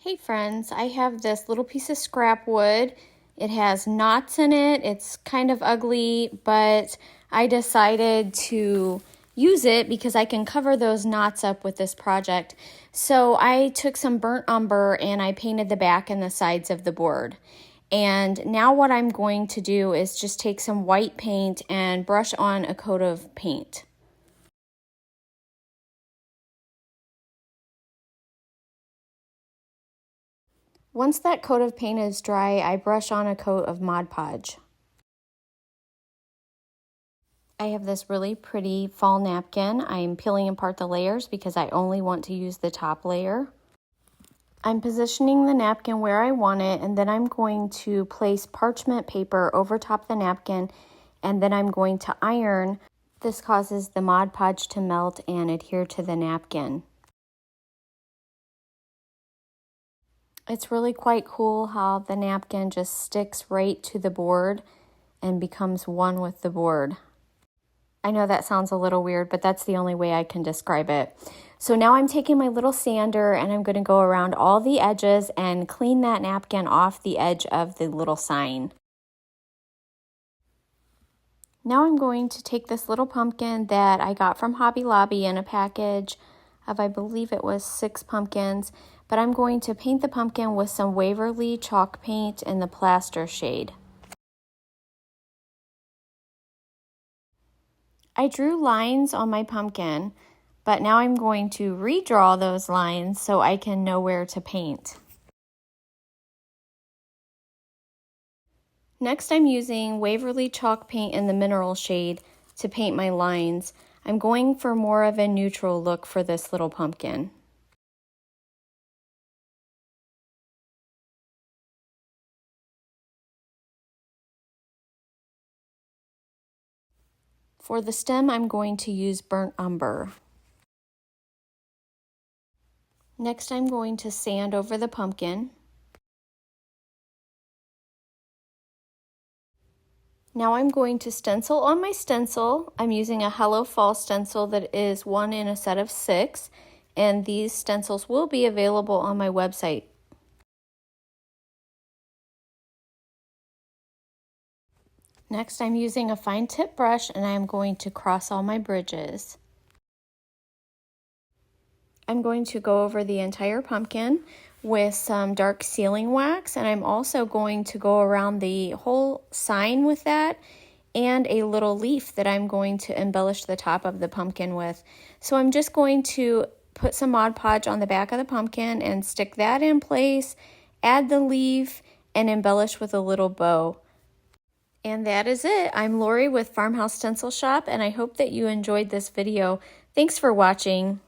Hey friends, I have this little piece of scrap wood. It has knots in it. It's kind of ugly, but I decided to use it because I can cover those knots up with this project. So I took some burnt umber and I painted the back and the sides of the board. And now what I'm going to do is just take some white paint and brush on a coat of paint. Once that coat of paint is dry, I brush on a coat of Mod Podge. I have this really pretty fall napkin. I'm peeling apart the layers because I only want to use the top layer. I'm positioning the napkin where I want it, and then I'm going to place parchment paper over top the napkin, and then I'm going to iron. This causes the Mod Podge to melt and adhere to the napkin. It's really quite cool how the napkin just sticks right to the board and becomes one with the board. I know that sounds a little weird, but that's the only way I can describe it. So now I'm taking my little sander and I'm going to go around all the edges and clean that napkin off the edge of the little sign. Now I'm going to take this little pumpkin that I got from Hobby Lobby in a package of, I believe it was 6 pumpkins, but I'm going to paint the pumpkin with some Waverly chalk paint in the plaster shade. I drew lines on my pumpkin, but now I'm going to redraw those lines so I can know where to paint. Next, I'm using Waverly chalk paint in the mineral shade to paint my lines. I'm going for more of a neutral look for this little pumpkin. For the stem, I'm going to use burnt umber. Next, I'm going to sand over the pumpkin. Now I'm going to stencil on my stencil. I'm using a Hello Fall stencil that is 1 in a set of 6, and these stencils will be available on my website. Next, I'm using a fine tip brush and I'm going to cross all my bridges. I'm going to go over the entire pumpkin with some dark sealing wax, and I'm also going to go around the whole sign with that and a little leaf that I'm going to embellish the top of the pumpkin with. So I'm just going to put some Mod Podge on the back of the pumpkin and stick that in place, add the leaf, and embellish with a little bow. And that is it. I'm Lori with Farmhouse Stencil Shop, and I hope that you enjoyed this video. Thanks for watching.